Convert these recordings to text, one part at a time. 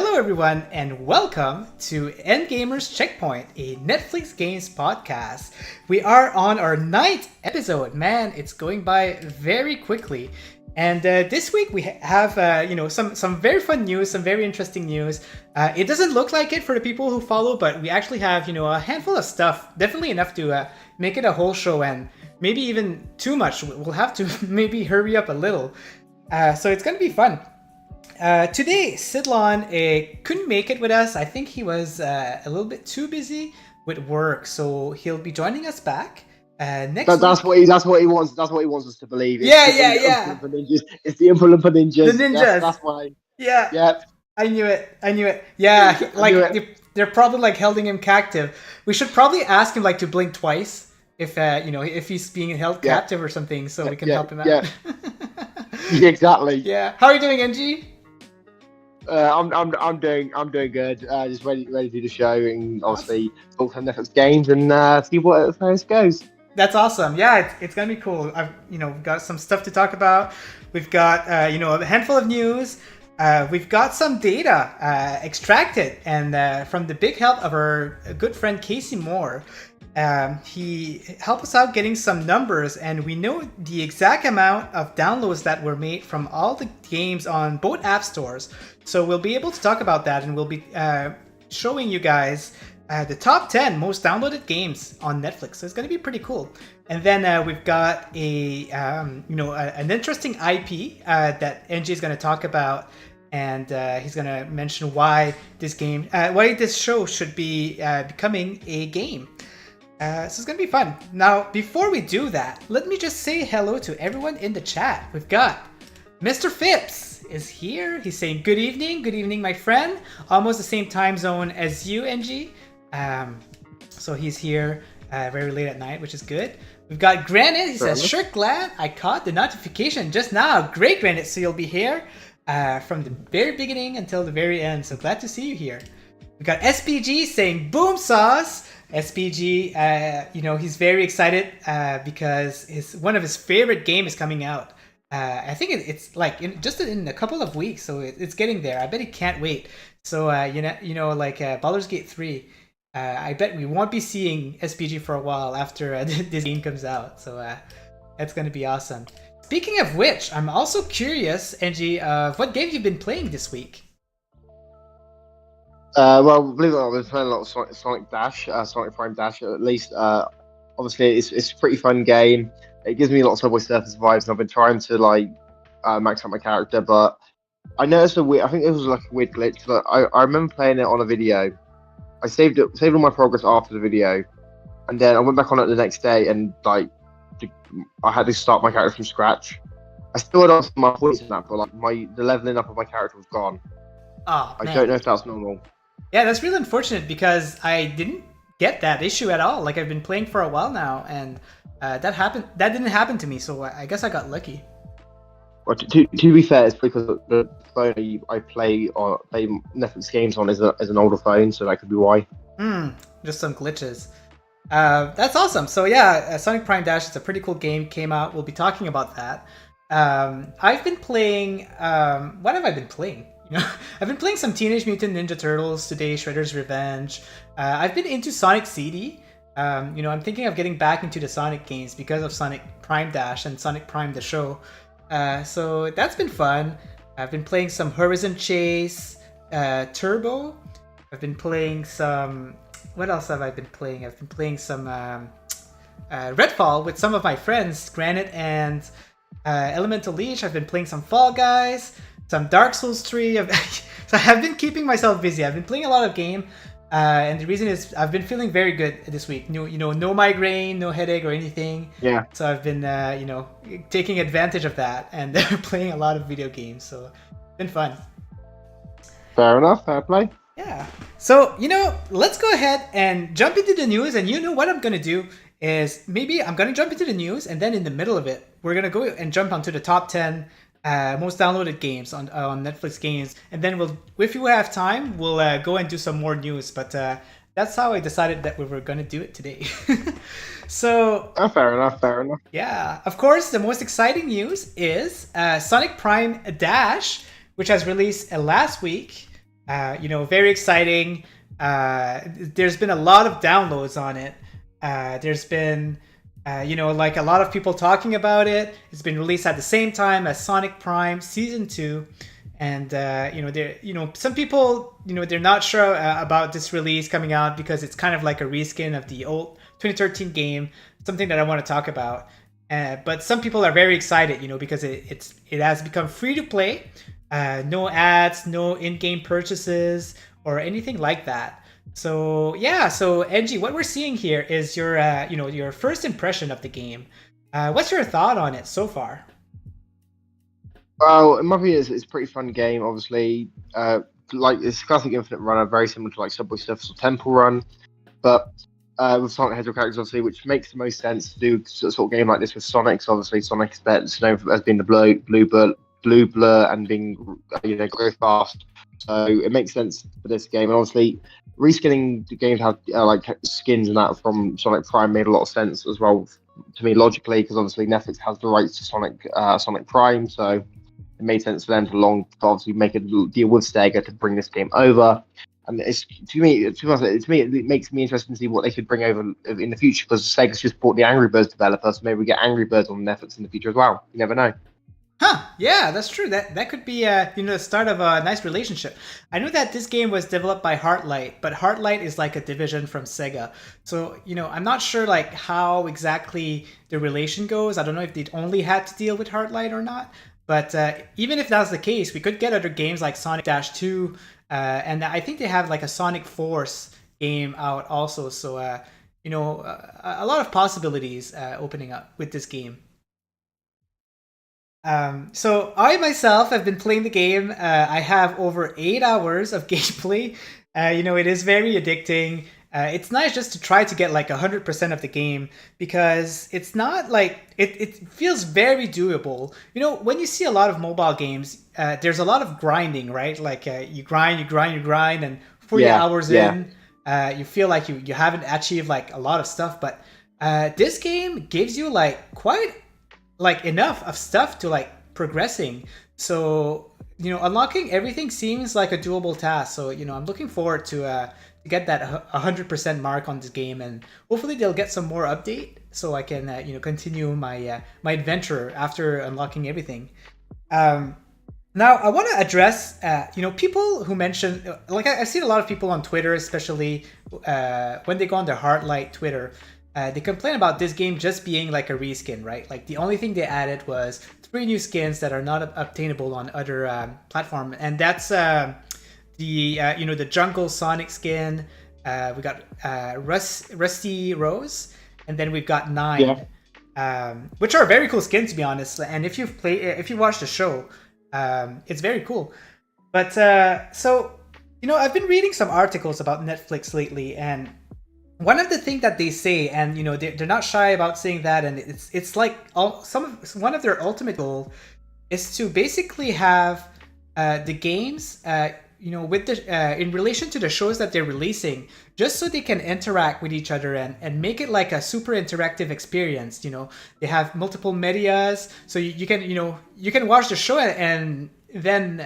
Hello, everyone, and welcome to NGamers Checkpoint, a Netflix games podcast. We are on our 9th episode. Man, it's going by very quickly. And this week we have, some very fun news, some very interesting news. It doesn't look like it for the people who follow, but we actually have, a handful of stuff, definitely enough to make it a whole show, and maybe even too much. We'll have to maybe hurry up a little. So it's going to be fun. Today, Sidlon couldn't make it with us. I think he was a little bit too busy with work, so he'll be joining us back next week. That's what he wants. That's what he wants us to believe. Yeah. It's the Oompa Loompa Ninjas. The ninjas. That's why. Yeah. Yep. I knew it. Yeah, they're probably holding him captive. We should probably ask him to blink twice if he's being held captive or something, so we can help him out. Yeah. Exactly. Yeah. How are you doing, NG? I'm doing good. Just ready to do the show and obviously talk some Netflix games and see how it goes. That's awesome. Yeah, it's gonna be cool. I've got some stuff to talk about. We've got a handful of news. We've got some data extracted and from the big help of our good friend Casey Moore. He helped us out getting some numbers, and we know the exact amount of downloads that were made from all the games on both app stores. So we'll be able to talk about that, and we'll be showing you guys the top 10 most downloaded games on Netflix. So it's going to be pretty cool. And then we've got an interesting IP that NG is going to talk about, and he's going to mention why this show should be becoming a game. So it's going to be fun. Now, before we do that, let me just say hello to everyone in the chat. We've got Mr. Phipps is here. He's saying, good evening, my friend. Almost the same time zone as you, NG. So he's here very late at night, which is good. We've got Granite. He says, sure glad I caught the notification just now. Great, Granite. So you'll be here from the very beginning until the very end. So glad to see you here. We've got SPG saying, boom sauce. SPG, he's very excited because one of his favorite game is coming out. I think it's in a couple of weeks, so it's getting there. I bet he can't wait. So Baldur's Gate 3. I bet we won't be seeing SPG for a while after this game comes out. So that's going to be awesome. Speaking of which, I'm also curious, NG, of what game you've been playing this week. Well, believe it or not, I've been playing a lot of Sonic Dash, Sonic Prime Dash at least. Obviously, it's a pretty fun game. It gives me lots of Subway Surfers vibes, and I've been trying to max out my character, but I noticed I think it was a weird glitch. But I remember playing it on a video. I saved all my progress after the video, and then I went back on it the next day, and I had to start my character from scratch. I still had some my points in that, but the leveling up of my character was gone. Oh, I don't know if that's normal. Yeah, that's really unfortunate because I didn't get that issue at all. I've been playing for a while now, and that didn't happen to me. So I guess I got lucky. Well, to be fair, it's because the phone I play Netflix games on is an older phone, so that could be why. Just some glitches. That's awesome. So yeah, Sonic Prime Dash is a pretty cool game. Came out. We'll be talking about that. I've been playing. What have I been playing? I've been playing some Teenage Mutant Ninja Turtles today, Shredder's Revenge. I've been into Sonic CD. I'm thinking of getting back into the Sonic games because of Sonic Prime Dash and Sonic Prime the show. So that's been fun. I've been playing some Horizon Chase, Turbo. I've been playing some... What else have I been playing? I've been playing some Redfall with some of my friends, Granite and Elemental Leech. I've been playing some Fall Guys, some Dark Souls 3. So I've been keeping myself busy. I've been playing a lot of game, and the reason is I've been feeling very good this week. No migraine, no headache or anything. Yeah. So I've been, taking advantage of that and playing a lot of video games. So it's been fun. Fair enough. Fair play. Yeah. So, let's go ahead and jump into the news. And what I'm going to do is maybe I'm going to jump into the news, and then in the middle of it, we're going to go and jump onto the top 10 most downloaded games on Netflix games, and then if we have time, we'll go and do some more news. But that's how I decided that we were going to do it today. So fair enough. Yeah, of course, the most exciting news is Sonic Prime Dash, which has released last week. Very exciting. There's been a lot of downloads on it. There's been, like a lot of people talking about it. It's been released at the same time as Sonic Prime Season 2. And, some people, they're not sure about this release coming out because it's kind of like a reskin of the old 2013 game, something that I want to talk about. But some people are very excited, because it has become free to play, no ads, no in-game purchases, or anything like that. So yeah, so NG, what we're seeing here is your first impression of the game. What's your thought on it so far? Well, in my view, it's a pretty fun game. Obviously, like it's classic Infinite Runner, very similar to like Subway Surfers or Temple Run, but with Sonic the Hedgehog characters, obviously, which makes the most sense to do sort of game like this with Sonic. So obviously, Sonic's best known as being the blue blur, and being very fast. So it makes sense for this game, and obviously, reskinning the game to have like skins and that from Sonic Prime made a lot of sense as well to me logically, because obviously Netflix has the rights to Sonic Prime, so it made sense for them to obviously make a deal with Sega to bring this game over. And it's to me, it makes me interested to see what they could bring over in the future, because Sega's just bought the Angry Birds developer, so maybe we get Angry Birds on Netflix in the future as well. You never know. Huh? Yeah, that's true. That could be the start of a nice relationship. I know that this game was developed by Heartlight, but Heartlight is like a division from Sega. So I'm not sure like how exactly the relation goes. I don't know if they'd only had to deal with Heartlight or not. But even if that's the case, we could get other games like Sonic Dash 2, and I think they have like a Sonic Force game out also. So a lot of possibilities opening up with this game. So I myself have been playing the game. I have over 8 hours of gameplay. It is very addicting. It's nice just to try to get like 100% of the game, because it's not like it feels very doable. When you see a lot of mobile games, there's a lot of grinding, right? Like you grind, and 40 Yeah, hours yeah. in, you feel like you haven't achieved like a lot of stuff. But this game gives you like quite like enough of stuff to like progressing. So unlocking everything seems like a doable task. So I'm looking forward to get that 100% mark on this game, and hopefully they'll get some more update so I can continue my adventure after unlocking everything. Now I want to address people who mention, like I've seen a lot of people on Twitter, especially when they go on their Heartlight Twitter. They complain about this game just being like a reskin, right? Like the only thing they added was 3 new skins that are not obtainable on other platform, and that's the Jungle Sonic skin. We got Rusty Rose, and then we've got Yeah. Nine, which are very cool skins to be honest. And if you watch the show, it's very cool. But I've been reading some articles about Netflix lately, and one of the things that they say, and they're not shy about saying that, and it's like one of their ultimate goal is to basically have the games with the in relation to the shows that they're releasing, just so they can interact with each other and make it like a super interactive experience. They have multiple medias, so you can you can watch the show, and then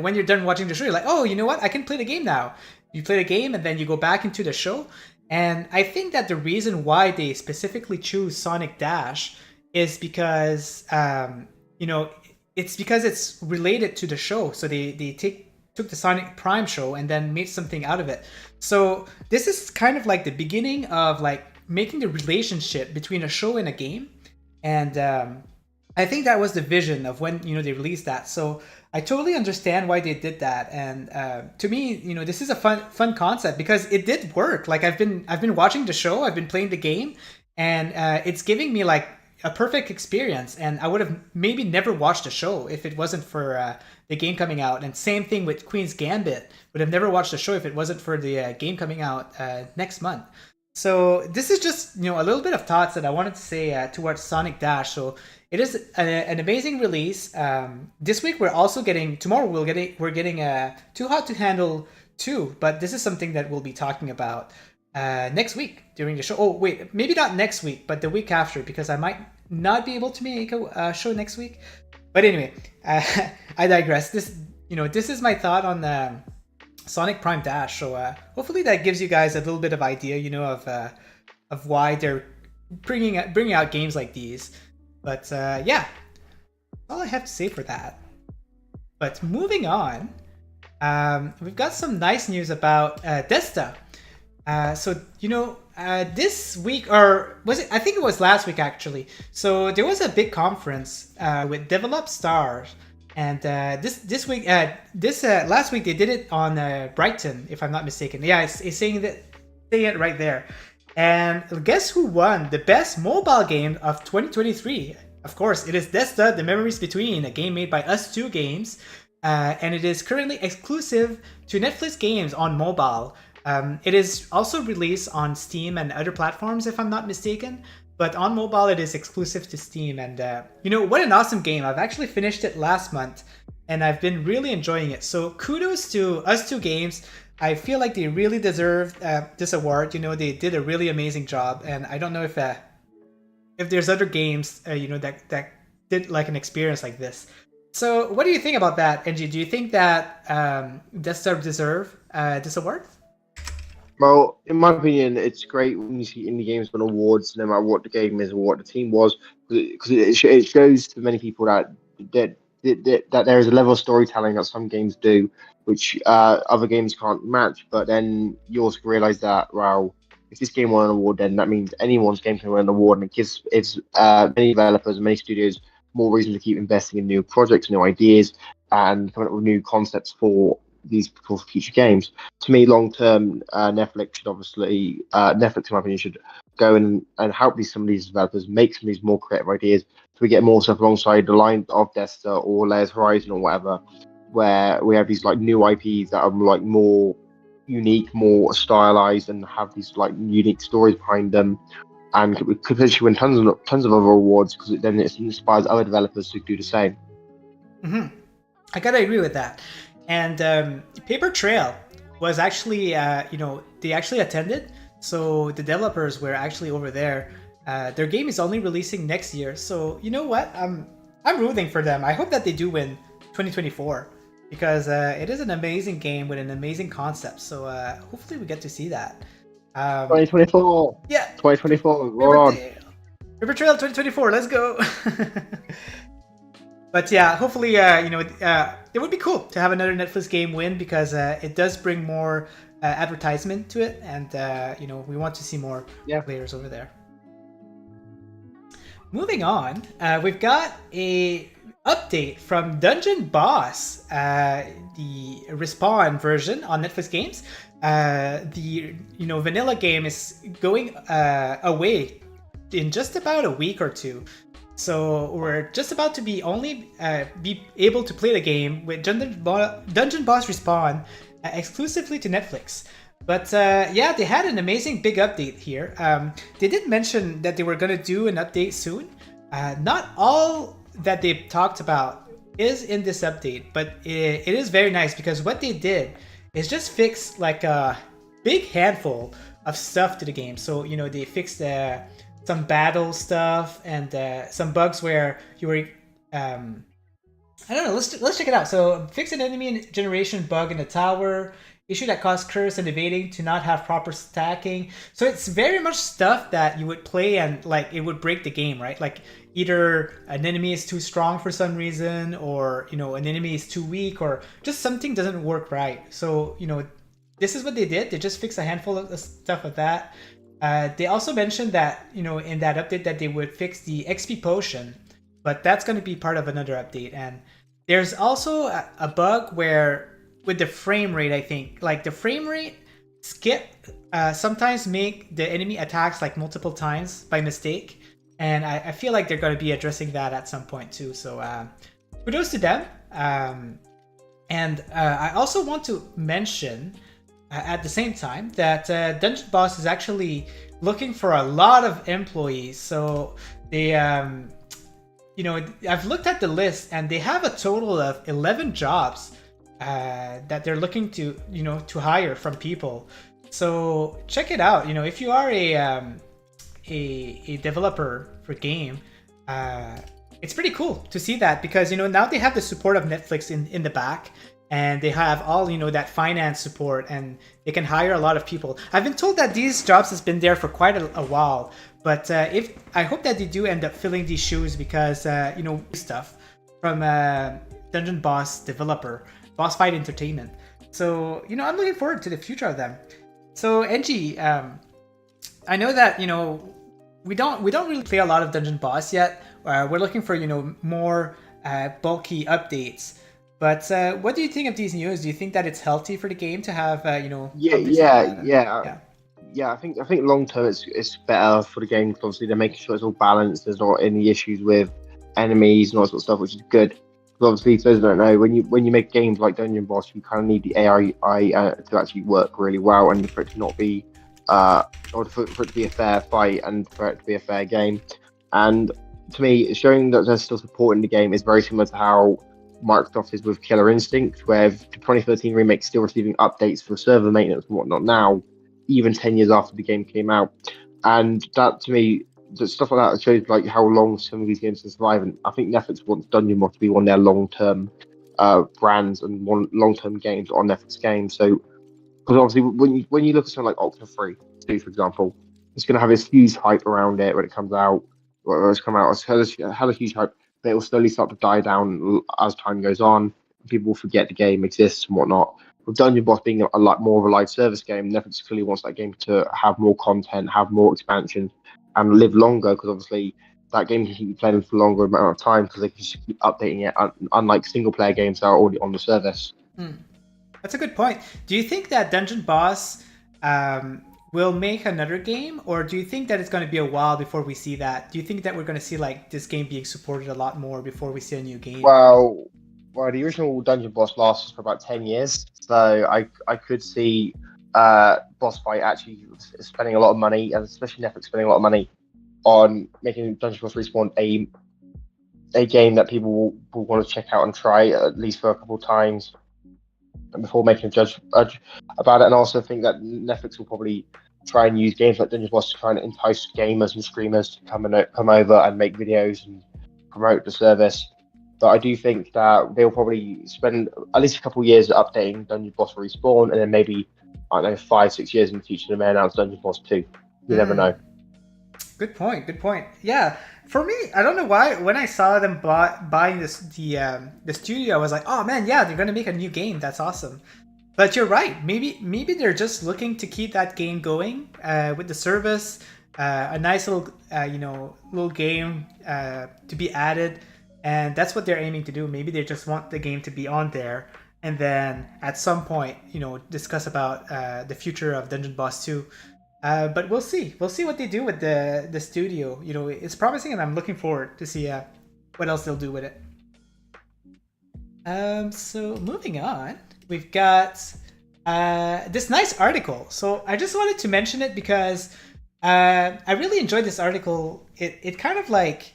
when you're done watching the show, you're like, oh, you know what, I can play the game now. You play the game, and then you go back into the show. And I think that the reason why they specifically choose Sonic Dash is because it's because it's related to the show. So they took the Sonic Prime show and then made something out of it. So this is kind of like the beginning of like making the relationship between a show and a game. And I think that was the vision of when they released that. So I totally understand why they did that. And to me, this is a fun concept because it did work. Like I've been watching the show, I've been playing the game, and it's giving me like a perfect experience. And I would have maybe never watched the show if it wasn't for the game coming out. And same thing with Queen's Gambit. Would have never watched the show if it wasn't for the game coming out next month. So this is just a little bit of thoughts that I wanted to say towards Sonic Dash. So it is an amazing release. This week tomorrow we're getting Too Hot to Handle 2, but this is something that we'll be talking about next week during the show. Oh wait, maybe not next week, but the week after, because I might not be able to make a show next week. But anyway, I digress. This is my thought Sonic Prime Dash. So hopefully that gives you guys a little bit of idea, of why they're bringing out games like these. But yeah, all I have to say for that. But moving on, we've got some nice news about Desta. So this week, or was it? I think it was last week actually. So there was a big conference with Develop Stars, and this week, last week they did it on Brighton, if I'm not mistaken. Yeah, it's saying it right there. And guess who won the best mobile game of 2023? Of course, it is Desta: The Memories Between, a game made by Us2 Games, and it is currently exclusive to Netflix games on mobile. It is also released on Steam and other platforms, if I'm not mistaken. But on mobile, it is exclusive to Steam. And what an awesome game! I've actually finished it last month, and I've been really enjoying it. So kudos to Us2 Games. I feel like they really deserve this award. They did a really amazing job, and I don't know if there's other games that did like an experience like this. So what do you think about that, NG? Do you think that Death deserve this award? Well, in my opinion, it's great when you see indie games win awards, no matter what the game is or what the team was, because it shows to many people that there is a level of storytelling that some games do, which other games can't match. But then you also realize that, well, if this game won an award, then that means anyone's game can win an award, and it gives many developers and many studios more reason to keep investing in new projects, new ideas, and coming up with new concepts for future games. To me, long term, Netflix should obviously Netflix, in my opinion, should go in and help some of these developers make some of these more creative ideas, so we get more stuff alongside the line of Desta or Layers Horizon or whatever, where we have these like new IPs that are like more unique, more stylized, and have these like unique stories behind them, and could potentially win tons of other awards, because then it inspires other developers to do the same. Mm-hmm. I gotta agree with that. And Paper Trail was actually, they actually attended. So the developers were actually over there. Their game is only releasing next year. So you know what? I'm rooting for them. I hope that they do win 2024, because it is an amazing game with an amazing concept. So hopefully we get to see that. 2024. Yeah. 2024. We're on. Paper Trail 2024. Let's go. But yeah, hopefully, it would be cool to have another Netflix game win, because it does bring more advertisement to it, and we want to see more players over there. Moving on, we've got a update from Dungeon Boss, the Respawn version on Netflix Games. The vanilla game is going away in just about a week or two. So we're just about to be able to play the game with Dungeon Boss Respawn exclusively to Netflix. But they had an amazing big update here. They did mention that they were going to do an update soon. Not all that they talked about is in this update, but it is very nice, because what they did is just fix like a big handful of stuff to the game. So they fixed some battle stuff, and some bugs where you were I don't know, let's check it out. So fix an enemy generation bug in the tower, issue that caused curse and evading to not have proper stacking. So it's very much stuff that you would play and like it would break the game, right? Like either an enemy is too strong for some reason, or an enemy is too weak, or just something doesn't work right. So this is what they did. They just fixed a handful of stuff with that. They also mentioned that, in that update, that they would fix the XP potion, but that's going to be part of another update. And there's also a bug where, with the frame rate, I think, like the frame rate skip sometimes make the enemy attacks like multiple times by mistake. And I feel like they're going to be addressing that at some point too. So kudos to them. And I also want to mention, at the same time, that Dungeon Boss is actually looking for a lot of employees. So they, I've looked at the list, and they have a total of 11 jobs that they're looking to, to hire from people. So check it out. If you are a developer for game, it's pretty cool to see that, because now they have the support of Netflix in the back. and they have all that finance support, and they can hire a lot of people. I've been told that these jobs has been there for quite a while, but if I hope that they do end up filling these shoes, because stuff from Dungeon Boss developer, Boss Fight Entertainment. So I'm looking forward to the future of them. So NG, I know that we don't really play a lot of Dungeon Boss yet. We're looking for more bulky updates. But what do you think of these news? Do you think that it's healthy for the game to have Yeah, updates like that? yeah. Yeah, I think long term it's better for the game because obviously they're making sure it's all balanced. There's not any issues with enemies and all that sort of stuff, which is good. Because obviously, for those who don't know, when you make games like Dungeon Boss, you kind of need the AI to actually work really well, and for it to not be or for it to be a fair fight and for it to be a fair game. And to me, showing that they're still supporting the game is very similar to how Microsoft is with Killer Instinct, where the 2013 remake is still receiving updates for server maintenance and whatnot now, even 10 years after the game came out. And that, to me, the stuff like that shows like how long some of these games can survive. And I think Netflix wants Dungeon Boss to be one of their long-term brands and one long-term games on Netflix games. So, because obviously when you look at something like Octopath 2, for example, it's going to have this huge hype around it when it comes out. Or it's come out, it's had a huge hype, but it will slowly start to die down as time goes on. People will forget the game exists and whatnot. With Dungeon Boss being a lot more of a live service game, Netflix clearly wants that game to have more content, have more expansion, and live longer, because obviously that game can keep playing for a longer amount of time because they can just keep updating it, unlike single player games that are already on the service. That's a good point. Do you think that Dungeon Boss will make another game, or do you think that it's going to be a while before we see that? Do you think that we're going to see like this game being supported a lot more before we see a new game? Well, the original Dungeon Boss lasted for about 10 years, so I could see Boss Fight actually spending a lot of money, and especially Netflix spending a lot of money on making Dungeon Boss Respawn a game that people will want to check out and try at least for a couple of times before making a judge about it. And I also think that Netflix will probably try and use games like Dungeon Boss to try and entice gamers and streamers to come over and make videos and promote the service. But I do think that they'll probably spend at least a couple of years updating Dungeon Boss Respawn, and then maybe, I don't know, 5-6 years in the future they may announce Dungeon Boss 2. You never know. Good point. Yeah, for me, I don't know why, when I saw them buying the studio, I was like, oh man, yeah, they're gonna make a new game. That's awesome. But you're right. Maybe they're just looking to keep that game going with the service, a nice little little game to be added, and that's what they're aiming to do. Maybe they just want the game to be on there, and then at some point, discuss about the future of Dungeon Boss 2. But we'll see. We'll see what they do with the studio. It's promising, and I'm looking forward to see what else they'll do with it. So moving on, we've got this nice article. So I just wanted to mention it because I really enjoyed this article. It kind of like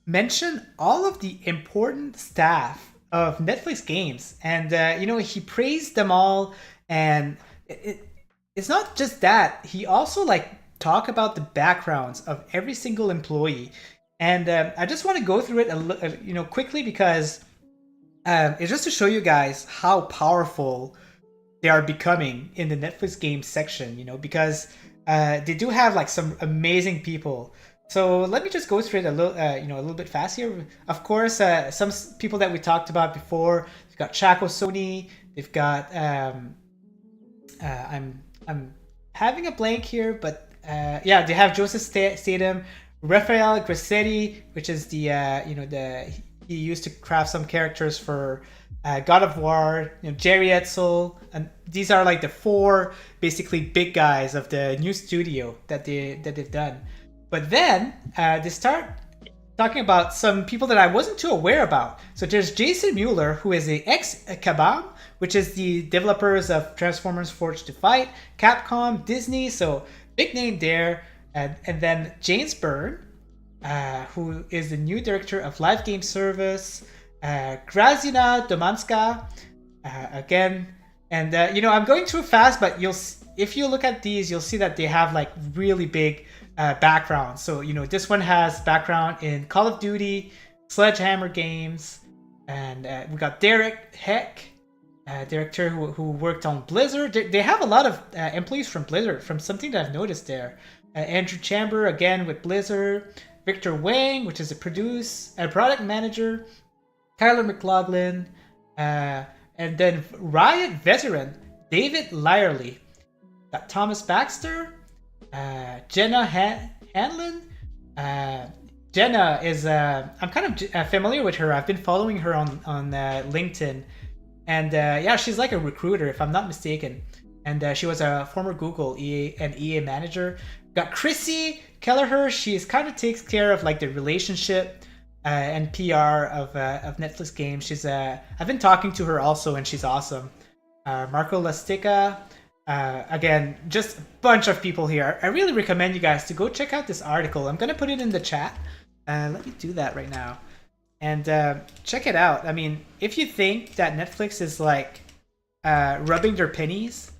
mentioned all of the important staff of Netflix games, and he praised them all, and it's not just that. He also like talk about the backgrounds of every single employee, and I just want to go through it quickly, because it's just to show you guys how powerful they are becoming in the Netflix games section. Because they do have like some amazing people. So let me just go through it a little bit fast here. Of course, some people that we talked about before. They've got Chaco Sony. They've got I'm having a blank here, but yeah, they have Joseph Statham, Rafael Grassetti, which is the he used to craft some characters for God of War, Jerry Etzel, and these are like the 4 basically big guys of the new studio that they've done. But then they start talking about some people that I wasn't too aware about. So there's Jason Mueller, who is a ex-Kabam, which is the developers of Transformers Forged to Fight, Capcom, Disney, so big name there. And then James Byrne, who is the new director of Live Game Service, Grażyna Domanska, again. And, I'm going too fast, but if you look at these, you'll see that they have like really big backgrounds. So, this one has background in Call of Duty, Sledgehammer Games, and we got Derek Heck, director who worked on Blizzard. They have a lot of employees from Blizzard, from something that I've noticed there. Andrew Chamber, again with Blizzard. Victor Wang, which is a product manager. Tyler McLaughlin. And then Riot veteran David Lyerly. Got Thomas Baxter. Jenna Hanlon. Jenna is I'm kind of familiar with her. I've been following her on LinkedIn, and yeah, she's like a recruiter if I'm not mistaken. And she was a former Google EA manager. Got Chrissy Kelleher. She's kind of takes care of like the relationship and PR of Netflix games. She's I've been talking to her also, and she's awesome. Marco Lastica. Again, just a bunch of people here. I really recommend you guys to go check out this article. I'm gonna put it in the chat. Let me do that right now, and check it out. I mean, if you think that Netflix is like rubbing their pennies,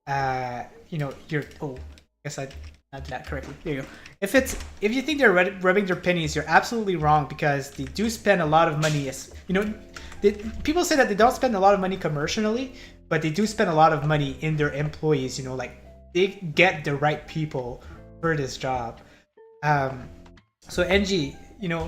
you're. Oh, I guess I did that correctly. There you go. If you think they're rubbing their pennies, you're absolutely wrong, because they do spend a lot of money. People say that they don't spend a lot of money commercially, but they do spend a lot of money in their employees. Like they get the right people for this job. So NG,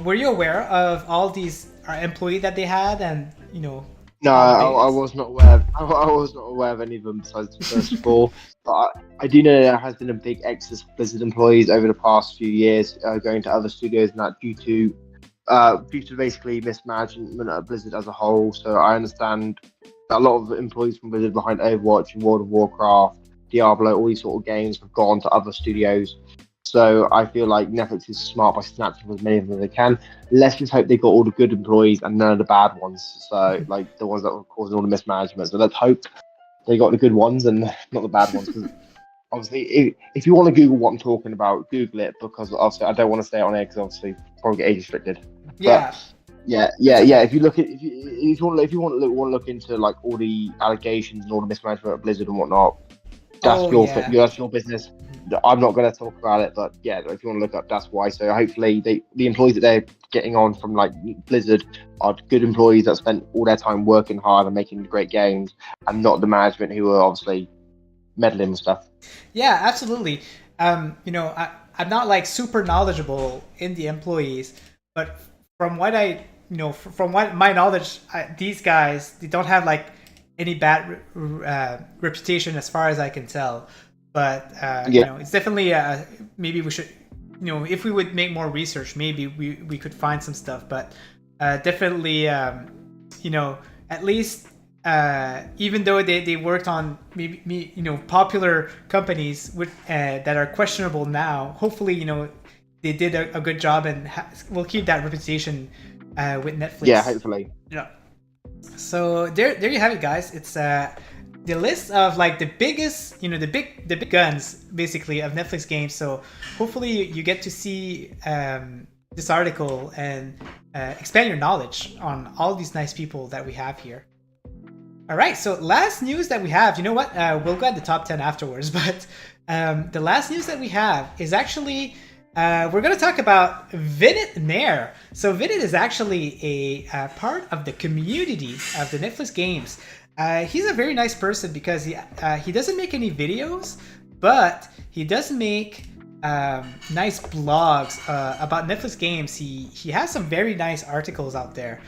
were you aware of all these employees that they had, and No, I was not aware. I was not aware of any of them besides the first four. But I do know there has been a big exodus of Blizzard employees over the past few years, going to other studios, and that due to basically mismanagement at Blizzard as a whole. So I understand that a lot of employees from Blizzard behind Overwatch and World of Warcraft, Diablo, all these sort of games have gone to other studios. So I feel like Netflix is smart by snatching as many of them as they can. Let's just hope they got all the good employees and none of the bad ones. So like the ones that were causing all the mismanagement. So let's hope they got the good ones and not the bad ones. Because obviously, if you want to Google what I'm talking about, Google it, because obviously I don't want to stay on air because obviously probably get age restricted. Yeah. But, yeah. If you look at if you want to look into like all the allegations and all the mismanagement of Blizzard and whatnot, that's your business. I'm not going to talk about it, but yeah, if you want to look up, that's why. So hopefully, the employees that they're getting on from like Blizzard are good employees that spent all their time working hard and making great games, and not the management who are obviously meddling with stuff. Yeah, absolutely. I'm not like super knowledgeable in the employees, but from what from what my knowledge, these guys, they don't have like any bad reputation as far as I can tell. But it's definitely maybe we should, if we would make more research, maybe we could find some stuff. But definitely, at least even though they worked on maybe popular companies that are questionable now, hopefully they did a good job, and we'll keep that reputation with Netflix. Yeah, hopefully. Yeah. So there you have it, guys. It's the list of like the biggest, the big guns basically of Netflix games. So hopefully you get to see this article and expand your knowledge on all these nice people that we have here. All right, so last news that we have, you know what? We'll go at the top 10 afterwards, but the last news that we have is actually we're going to talk about Vinit Nair. So Vinit is actually a part of the community of the Netflix games. He's a very nice person because he doesn't make any videos, but he does make nice blogs about Netflix games. He has some very nice articles out there.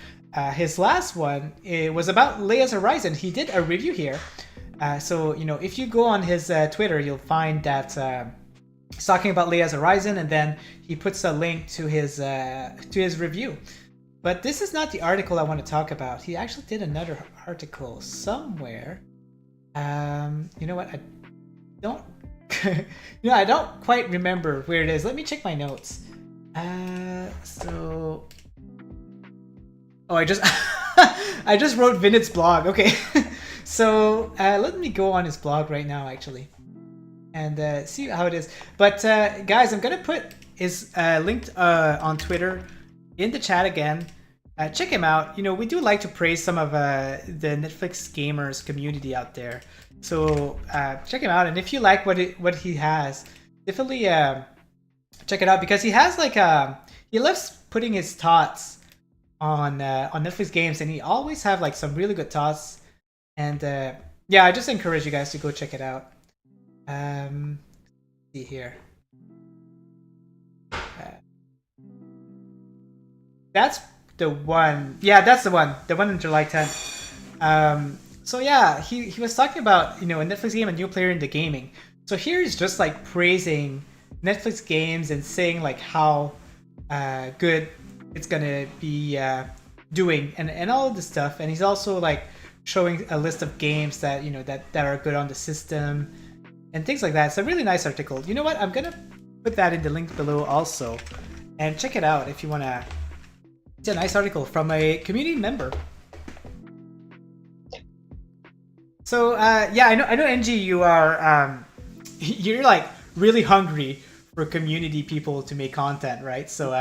His last one was about Leia's Horizon. He did a review here. So if you go on his Twitter, you'll find that he's talking about Leia's Horizon, and then he puts a link to his review. But this is not the article I want to talk about. He actually did another article somewhere. You know what? I don't. I don't quite remember where it is. Let me check my notes. Oh, I just I just wrote Vinit's blog. Okay, so let me go on his blog right now, actually, and see how it is. But guys, I'm gonna put his link on Twitter in the chat again. Check him out. We do like to praise some of the Netflix gamers community out there. So check him out, and if you like what he has, definitely check it out, because he has like he loves putting his thoughts on Netflix games, and he always have like some really good thoughts. And yeah, I just encourage you guys to go check it out. See here. That's the one. Yeah, that's the one. The one on July 10th. So yeah, he was talking about, a Netflix game, a new player in the gaming. So here he's just like praising Netflix games and saying like how good it's gonna be doing and all of this stuff. And he's also like showing a list of games that that are good on the system and things like that. It's a really nice article. You know what? I'm gonna put that in the link below also, and check it out if you wanna. It's a nice article from a community member. So yeah, I know, NG, you are you're like really hungry for community people to make content, right? So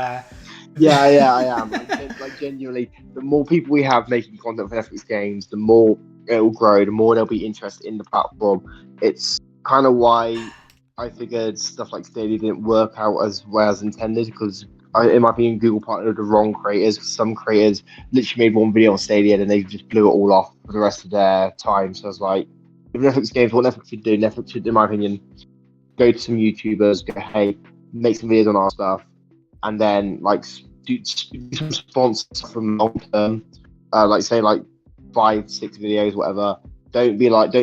Yeah, I am. Like genuinely, the more people we have making content for Netflix games, the more it'll grow, the more there'll be interest in the platform. It's kind of why I figured stuff like Stadia didn't work out as well as intended, because in my opinion, Google partnered with the wrong creators. Some creators literally made one video on Stadia and they just blew it all off for the rest of their time. So I was like, if Netflix games, what Netflix should do, Netflix should, in my opinion, go to some YouTubers, go, hey, make some videos on our stuff, and then like do some sponsors from long term, like say like 5-6 videos, whatever. Don't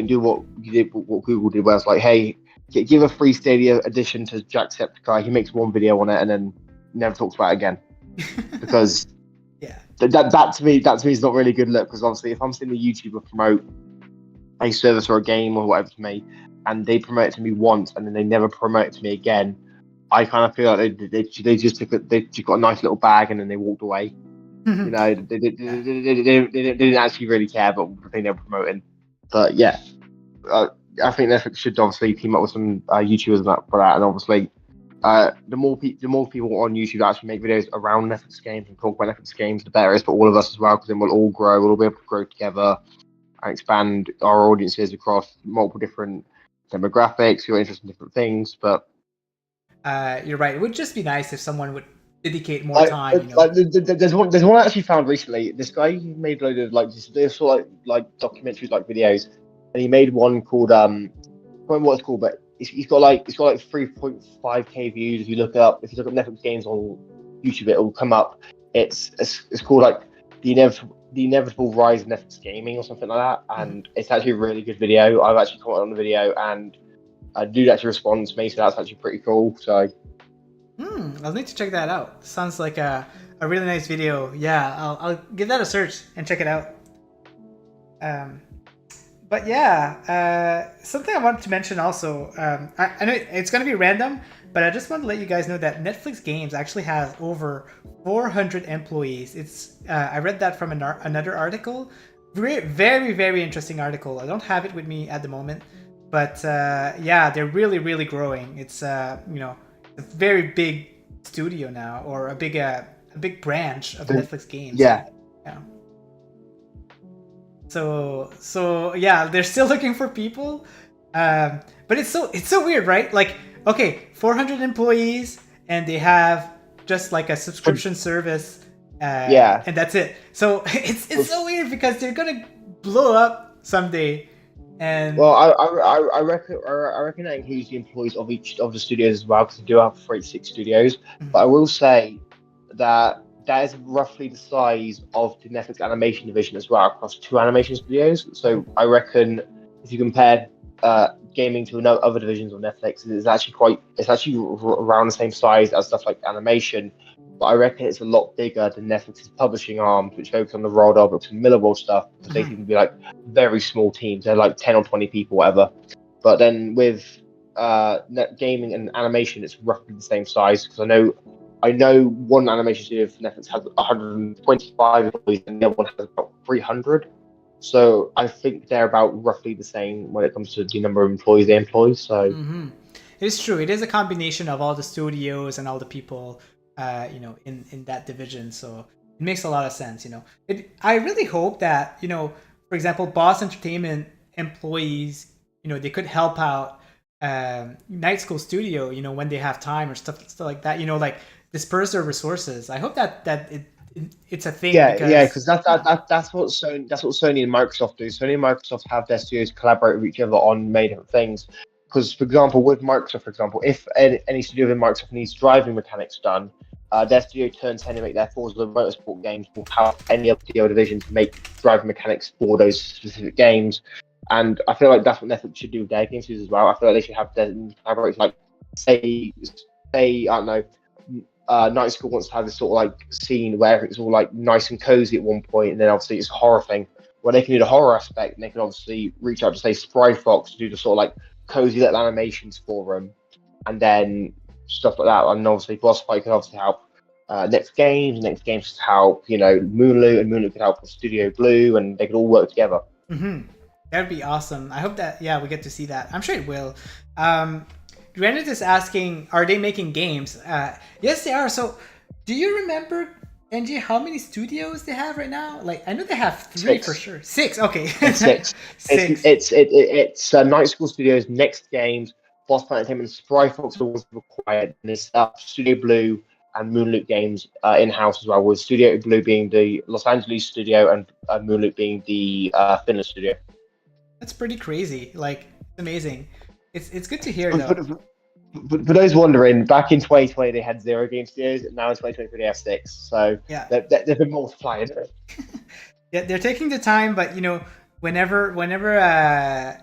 do what you did, what Google did, where it's like, hey, give a free Stadia edition to Jacksepticeye. He makes one video on it and then never talks about it again, because yeah, that to me is not really good look. Because obviously, if I'm seeing a YouTuber promote a service or a game or whatever to me, and they promote it to me once and then they never promote it to me again, I kind of feel like they just got a nice little bag and then they walked away. They didn't actually really care about the thing they were promoting. But yeah, I think Netflix should obviously team up with some YouTubers for that, and obviously the more people on YouTube that actually make videos around Netflix games and talk about Netflix games, the better it is for all of us as well, because then we'll all grow, we'll all be able to grow together and expand our audiences across multiple different demographics who are interested in different things. But you're right. It would just be nice if someone would dedicate more time. there's one I actually found recently. This guy, he made a load of they sort of like documentaries, like videos, and he made one called I don't remember what it's called, but it's got like 3.5k views. If you look up Netflix games on YouTube, it'll come up. It's called like the inevitable rise of Netflix gaming or something like that, and it's actually a really good video. I've actually commented on the video, and a dude actually responds to me, so that's actually pretty cool. So I'll need to check that out. Sounds like a really nice video. Yeah, I'll give that a search and check it out. But yeah, something I wanted to mention also. I know it's going to be random, but I just want to let you guys know that Netflix Games actually has over 400 employees. I read that from another article. Very, very interesting article. I don't have it with me at the moment, but yeah, they're really, really growing. It's a very big studio now, or a big branch of Netflix Games. Yeah. So yeah, they're still looking for people, but it's so weird, right? Like, okay, 400 employees, and they have just like a subscription service, and that's it. So it's so weird because they're gonna blow up someday. And well, I reckon that includes the employees of each of the studios as well, because they do have 36 studios. But I will say that is roughly the size of the Netflix animation division as well, across 2 animation studios. So I reckon if you compare gaming to other divisions of Netflix, it's actually around the same size as stuff like animation. But I reckon it's a lot bigger than Netflix's publishing arms, which focus on the Roald Dahl books and Millerworld stuff, because they can be like very small teams. They're like 10 or 20 people, whatever. But then with gaming and animation, it's roughly the same size, because I know one animation studio for Netflix has 125 employees and the other one has about 300. So I think they're about roughly the same when it comes to the number of employees they employ. So it's true. It is a combination of all the studios and all the people, in that division. So it makes a lot of sense. I really hope that for example, Boss Entertainment employees, they could help out Night School Studio, when they have time or stuff like that. Like disperse their resources. I hope that it's a thing Yeah, because because that's what Sony and Microsoft do. Sony and Microsoft have their studios collaborate with each other on many different things. Because, for example, with Microsoft, for example, if any studio within Microsoft needs driving mechanics done, their studio turns to make their Forza Motorsport games will help any other studio division to make driving mechanics for those specific games. And I feel like that's what Netflix should do with their games as well. I feel like they should have their collaborators, like say, say I don't know, Night School wants to have this sort of like scene where it's all like nice and cozy at one point, and then obviously it's a horror thing. Where they can do the horror aspect, and they can obviously reach out to say Spry Fox to do the sort of like cozy little animations for them, and then stuff like that. And obviously, Boss Fight can obviously help Next Games, Next Games to help Moonloot, and Moonloot could help Studio Blue, and they could all work together. That'd be awesome. I hope that we get to see that. I'm sure it will. Granite is asking, are they making games? Yes, they are. So, do you remember, NG, how many studios they have right now? Like, I know they have 3 Six. for sure. 6. Okay. It's six. Six. It's Night School Studios, Next Games, Boss Fight Entertainment, Spry Fox are the ones required, and it's Studio Blue and Moonloot Games in house as well. With Studio Blue being the Los Angeles studio and Moonloot being the Finland studio. That's pretty crazy. Like, amazing. It's good to hear though. But for those wondering, back in 2020 they had 0 game studios, and now in 2023 they have 6. So yeah, they've been multiplying. Yeah, they're taking the time, but whenever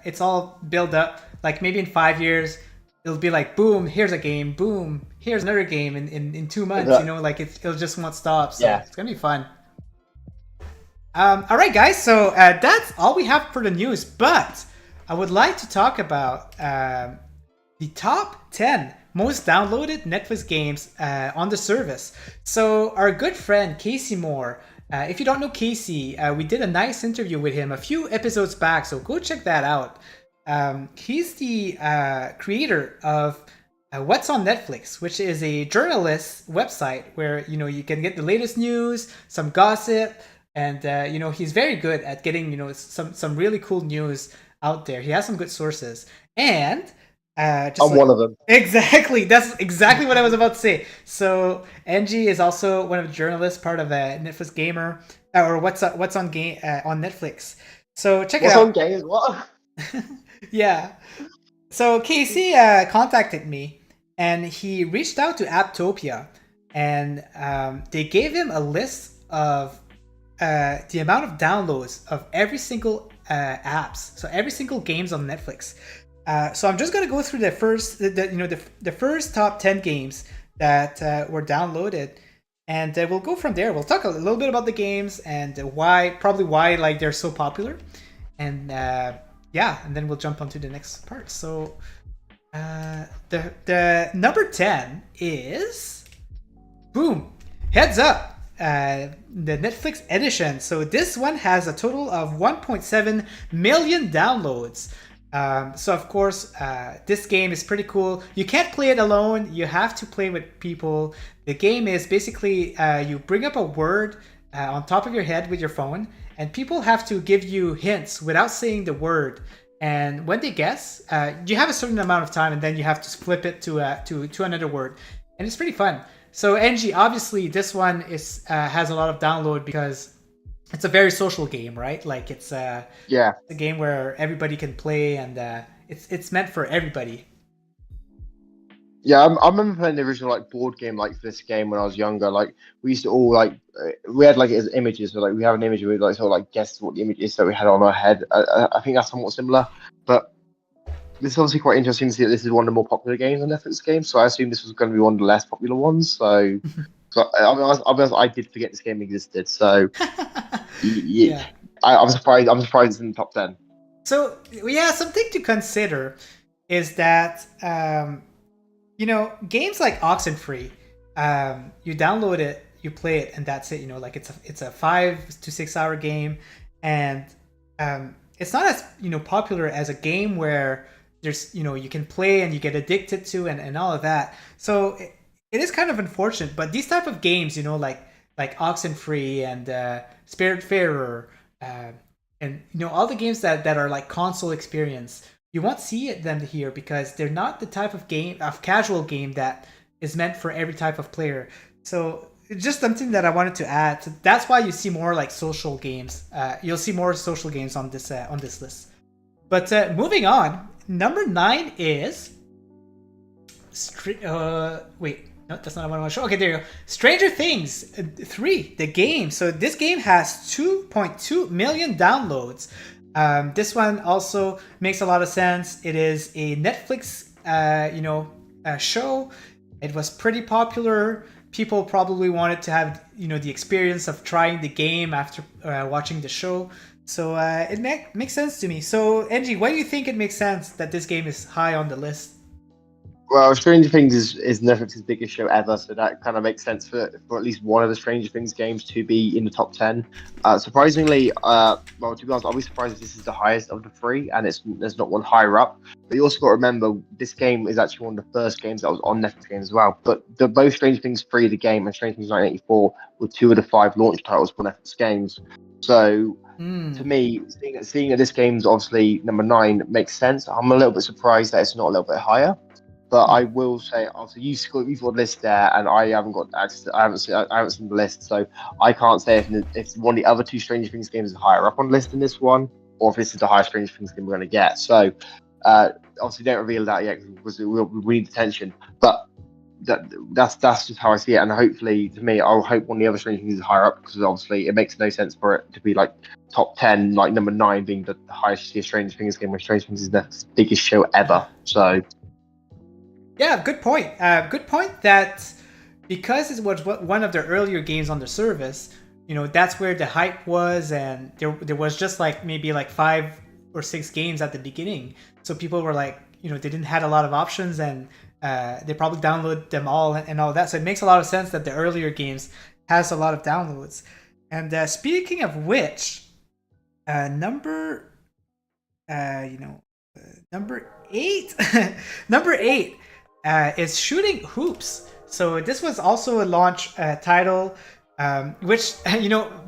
it's all built up, like maybe in 5 years, it'll be like, boom, here's a game, boom, here's another game in 2 months. Like it'll just won't stop. So yeah, it's gonna be fun. All right, guys. So that's all we have for the news, but I would like to talk about the top 10 most downloaded Netflix games on the service. So our good friend Casey Moore, if you don't know Casey, we did a nice interview with him a few episodes back, so go check that out. He's the creator of What's on Netflix, which is a journalist website where you can get the latest news, some gossip, and he's very good at getting some really cool news out there. He has some good sources, and I'm one of them. Exactly, that's exactly what I was about to say. So NG is also one of the journalists, part of Netflix Gamer, or what's on on Netflix. So check it out. What's on Games? What? Yeah. So Casey contacted me, and he reached out to Apptopia, and they gave him a list of the amount of downloads of every single apps, so every single games on Netflix. So I'm just gonna go through the first top 10 games that were downloaded, and we'll go from there. We'll talk a little bit about the games and why like they're so popular, and and then we'll jump onto the next part. So the number 10 is boom, Heads Up. The Netflix edition. So this one has a total of 1.7 million downloads. So of course, this game is pretty cool. You can't play it alone. You have to play with people. The game is basically you bring up a word on top of your head with your phone, and people have to give you hints without saying the word. And when they guess, you have a certain amount of time, and then you have to flip it to another word, and it's pretty fun. So NG, obviously this one has a lot of download because it's a very social game, right? Like it's a game where everybody can play, and it's meant for everybody. Yeah, I remember playing the original like board game like this game when I was younger. Like we used to all like we had like it as images, so like we have an image and we like sort of like guess what the image is that we had on our head. I think that's somewhat similar, but this is obviously quite interesting to see that this is one of the more popular games on Netflix games. So I assume this was going to be one of the less popular ones. So, I'll be honest, I did forget this game existed. So yeah, I'm surprised. I'm surprised it's in the top 10. So yeah, something to consider is that games like Oxenfree, you download it, you play it, and that's it. Like it's a 5 to 6 hour game, and it's not as popular as a game where there's you can play and you get addicted to and all of that. So it is kind of unfortunate, but these type of games, like Oxenfree and Spiritfarer, and all the games that are like console experience, you won't see them here because they're not the type of casual game that is meant for every type of player. So just something that I wanted to add. So that's why you see more like social games. You'll see more social games on this list. But moving on, number 9 is wait, no, that's not what I want to show. Okay, there you go. Stranger Things 3, the game. So this game has 2.2 million downloads. This one also makes a lot of sense. It is a Netflix, show. It was pretty popular. People probably wanted to have, the experience of trying the game after watching the show. So it makes sense to me. So, NG, why do you think it makes sense that this game is high on the list? Well, Stranger Things is Netflix's biggest show ever, so that kind of makes sense for at least one of the Stranger Things games to be in the top 10. Surprisingly, well, to be honest, I'll be surprised if this is the highest of the three, and there's not one higher up. But you also got to remember, this game is actually one of the first games that was on Netflix games as well. But both Stranger Things 3, the game, and Stranger Things 1984 were 2 of the 5 launch titles for Netflix games. So, to me, seeing that this game's obviously number 9 makes sense. I'm a little bit surprised that it's not a little bit higher. But I will say, also, you've got a list there, and I haven't got access. I haven't seen the list, so I can't say if one of the other 2 Stranger Things games is higher up on the list than this one, or if this is the highest Stranger Things game we're going to get. So, obviously, don't reveal that yet because we need attention. But that's just how I see it, and hopefully, to me, I'll hope one of the other Stranger Things is higher up because obviously it makes no sense for it to be like top 10, like number 9 being the highest tier Stranger Things game, when Stranger Things is the biggest show ever. So. Yeah, good point. Good point that because it was one of the earlier games on the service, that's where the hype was, and there was just like maybe like 5 or 6 games at the beginning. So people were like, they didn't have a lot of options, and they probably download them all and all that. So it makes a lot of sense that the earlier games has a lot of downloads. And speaking of which, number 8, number 8. Is Shooting Hoops. So this was also a launch title, which,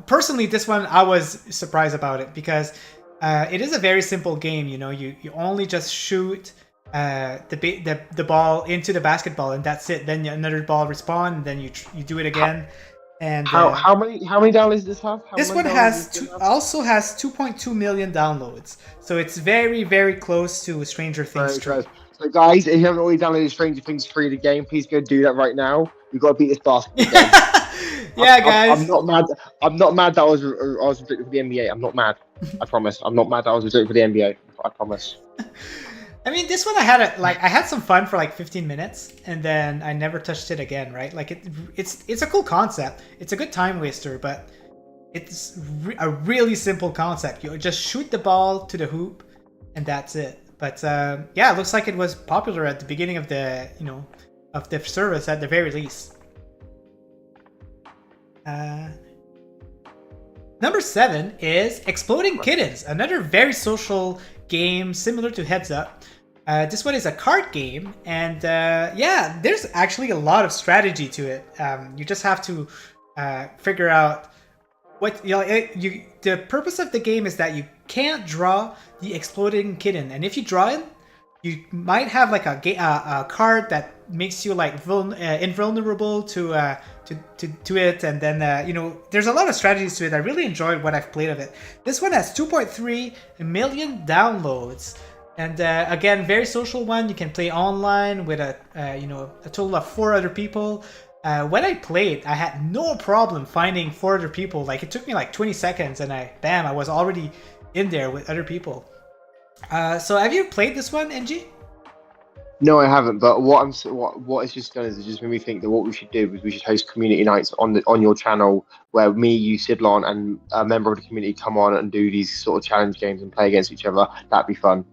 personally, this one I was surprised about it because it is a very simple game. You only just shoot the ball into the basketball, and that's it. Then another ball respawn, and then you do it again. And how many downloads does this have? This one also has 2.2 million downloads. So it's very, very close to Stranger Things 3. So guys, if you haven't already downloaded Stranger Things 3 the game, please go do that right now. We've got to beat this basketball game. Yeah, guys. I'm not mad. I'm not mad that I was rejected for the NBA. I'm not mad. I promise. I'm not mad that I was rejected for the NBA. I promise. I mean, this one I had some fun for like 15 minutes, and then I never touched it again. Right? Like it's a cool concept. It's a good time waster, but it's a really simple concept. You just shoot the ball to the hoop, and that's it. But yeah, it looks like it was popular at the beginning of the of the service at the very least. Number 7 is Exploding Kittens, another very social game similar to Heads Up. This one is a card game, and yeah, there's actually a lot of strategy to it. You just have to figure out what the purpose of the game is that you can't draw the exploding kitten, and if you draw it, you might have like a card that makes you like invulnerable to it, and then there's a lot of strategies to it. I really enjoyed what I've played of it. This one has 2.3 million downloads, and again, very social one. You can play online with a total of 4 other people. When I played, I had no problem finding 4 other people. Like, it took me like 20 seconds, and I was already in there with other people. So have you played this one, NG? No, I haven't. But what it's just done is it just made me think that what we should do is we should host community nights on your channel where me, you, Sidlon, and a member of the community come on and do these sort of challenge games and play against each other. That'd be fun.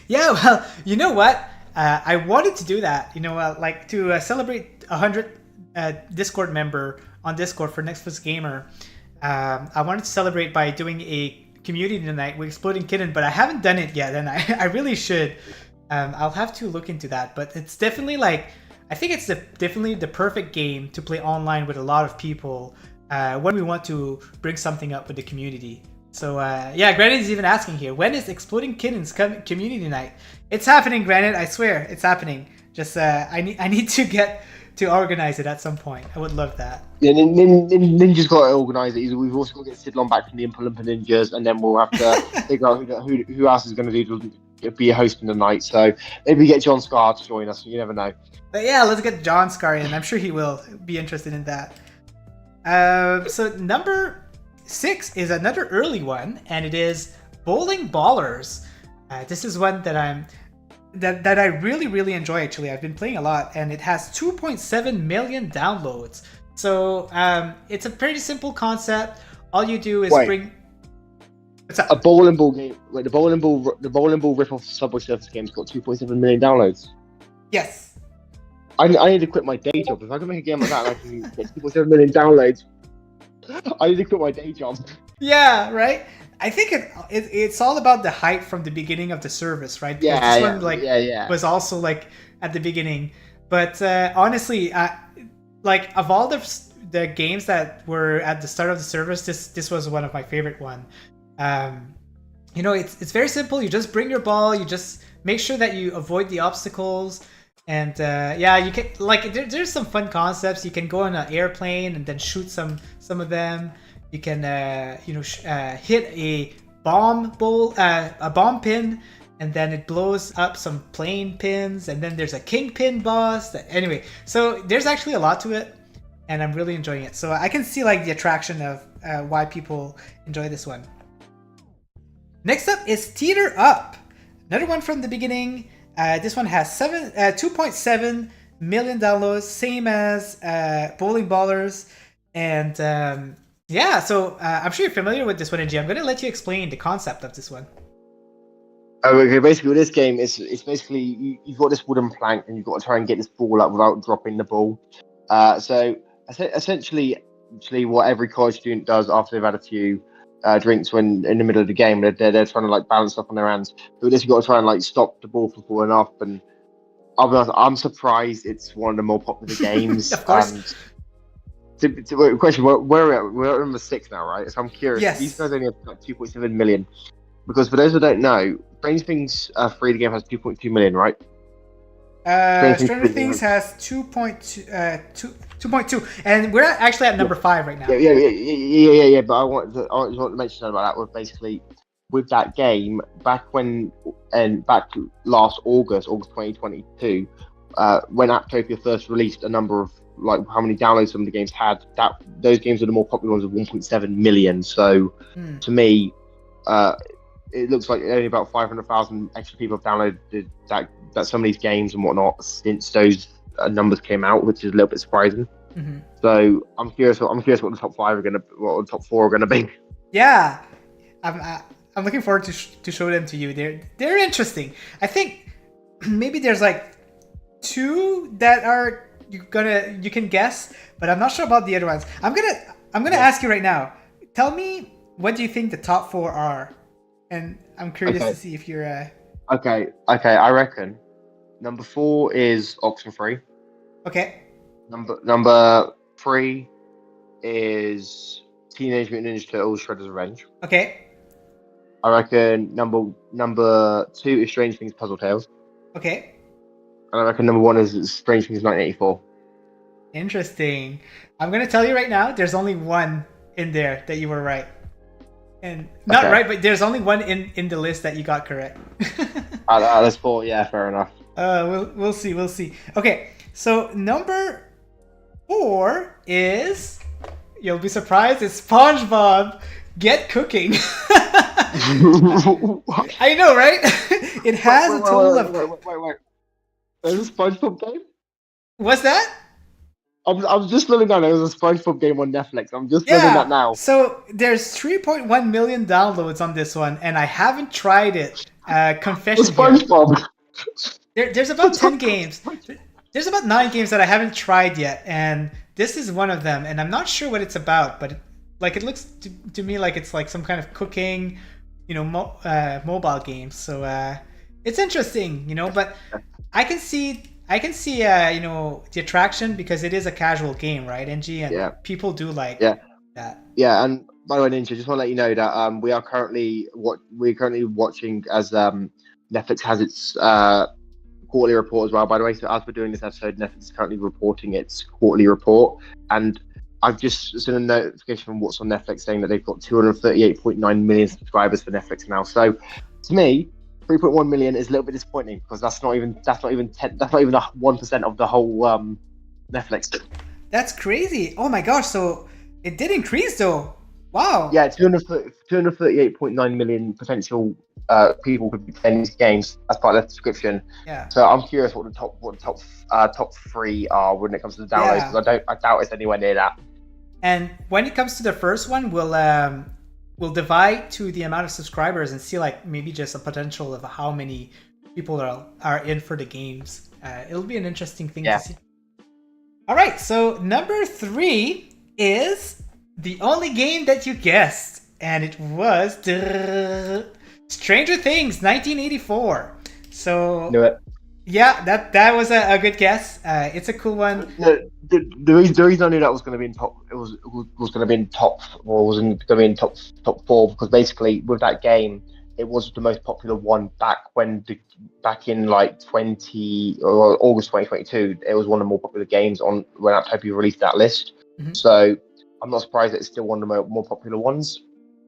Yeah, well, you know what? I wanted to do that. Like to celebrate 100 Discord member on Discord for Netflix Gamer. I wanted to celebrate by doing a community night with Exploding Kitten, but I haven't done it yet, and I really should. I'll have to look into that, but it's definitely I think it's definitely the perfect game to play online with a lot of people when we want to bring something up with the community. So yeah, Granite is even asking here, when is Exploding Kittens community night? It's happening, Granite. I swear, it's happening. Just I need to get to organize it at some point. I would love that. Yeah, Ninja's got to organise it. We've also got to get Sidlon back from the Impa Lumpa Ninjas, and then we'll have to figure out who else is going to be hosting the night. So maybe get John Scar to join us. You never know. But yeah, let's get John Scar in. I'm sure he will be interested in that. So number 6 is another early one, and it is Bowling Ballers. This is one that I really enjoy. Actually, I've been playing a lot, and it has 2.7 million downloads. So it's a pretty simple concept. All you do is bring. What's up? A bowling ball game. Wait, the bowling ball rip-off Subway Surfers game's got 2.7 million downloads. Yes. I need to quit my day job. If I can make a game like that, and I can get 2.7 million downloads. I need to quit my day job. Yeah, right. I think it's all about the hype from the beginning of the service, right? Because this one was also like at the beginning. But honestly, like of all the games that were at the start of the service, this was one of my favorite one. You know, it's very simple. You just bring your ball. You just make sure that you avoid the obstacles. And yeah, you can like there's some fun concepts. You can go on an airplane and then shoot some of them. You can hit a bomb pin, and then it blows up some plane pins, and then there's a kingpin boss. Anyway, so there's actually a lot to it, and I'm really enjoying it. So I can see like the attraction of why people enjoy this one. Next up is Teeter Up, another one from the beginning. This one has 2.7 million downloads, same as Bowling Ballers, and yeah. So I'm sure you're familiar with this one, NG. I'm going to let you explain the concept of this one. Okay, basically with this game, it's basically you've got this wooden plank and you've got to try and get this ball up without dropping the ball. So essentially, what every college student does after they've had a few drinks when in the middle of the game, they're trying to like balance stuff on their hands. But this you've got to try and like stop the ball from falling off. And I'll be honest, I'm surprised it's one of the more popular games. Of course. Question: we're at number 6 now, right? So I'm curious. Yes. These guys only have like 2.7 million. Because for those who don't know, Stranger Things 3 the game has 2.2 million, right? Stranger Things has 2.2, and we're actually at number 5 right now. Yeah. But I want to mention something about that. With basically with that game back last August 2022, when Apptopia first released a number of like how many downloads some of the games had, those games are the more popular ones of 1.7 million. So to me, it looks like only about 500,000 extra people have downloaded that some of these games and whatnot since those numbers came out, which is a little bit surprising. Mm-hmm. So I'm curious what the top 5 are gonna, what the top 4 are gonna be. Yeah, I'm looking forward to show them to you. They're interesting. I think maybe there's like 2 that are you can guess, but I'm not sure about the other ones. I'm gonna ask you right now. Tell me, what do you think the top 4 are? And I'm curious to see if you're. Okay. I reckon number 4 is Oxenfree. Okay. Number 3 is Teenage Mutant Ninja Turtles: Shredder's Revenge. Okay. I reckon number 2 is Strange Things Puzzle Tales. Okay. And I reckon number 1 is Strange Things 1984. Interesting. I'm gonna tell you right now, there's only one in there that you were right. And not right, but there's only one in the list that you got correct. That's 4. Yeah, fair enough. We'll see. Okay, so number 4 is, you'll be surprised, it's SpongeBob Get Cooking. I know, right? It has a total of. Wait. There's a SpongeBob game? What's that? I was just looking down. There was a SpongeBob game on Netflix. I'm just looking at now. So there's 3.1 million downloads on this one, and I haven't tried it. Confession SpongeBob. There's about 10 games. There's about 9 games that I haven't tried yet, and this is one of them. And I'm not sure what it's about, but it looks to me like it's like some kind of cooking, mobile game. So it's interesting, But I can see the attraction because it is a casual game, right, NG? And people do like that. Yeah, and by the way, Ninja, just want to let you know that we are currently watching as Netflix has its quarterly report as well, by the way. So as we're doing this episode, Netflix is currently reporting its quarterly report, and I've just seen a notification from what's on Netflix saying that they've got 238.9 million subscribers for Netflix now. So to me, 3.1 million is a little bit disappointing because that's not even 1% of the whole Netflix. That's crazy. Oh my gosh, so it did increase though. Wow. Yeah, 238.9 million potential people could be playing these games as part of the subscription. Yeah. So I'm curious what the top three are when it comes to the downloads, Yeah. because I doubt it's anywhere near that. And when it comes to the first one, we'll divide to the amount of subscribers and see like maybe just a potential of how many people are in for the games. It'll be an interesting thing to see. All right, so number 3 is the only game that you guessed, and it was Stranger Things 1984. So Knew it. yeah, that was a good guess. It's a cool one. No, the reason I knew that was going to be in top, it was going to be in top, or was going to be in top 4, because basically with that game, it was the most popular one back in like August 2022. It was one of the more popular games on when Aptopia released that list. Mhm. So I'm not surprised that it's still one of the more popular ones.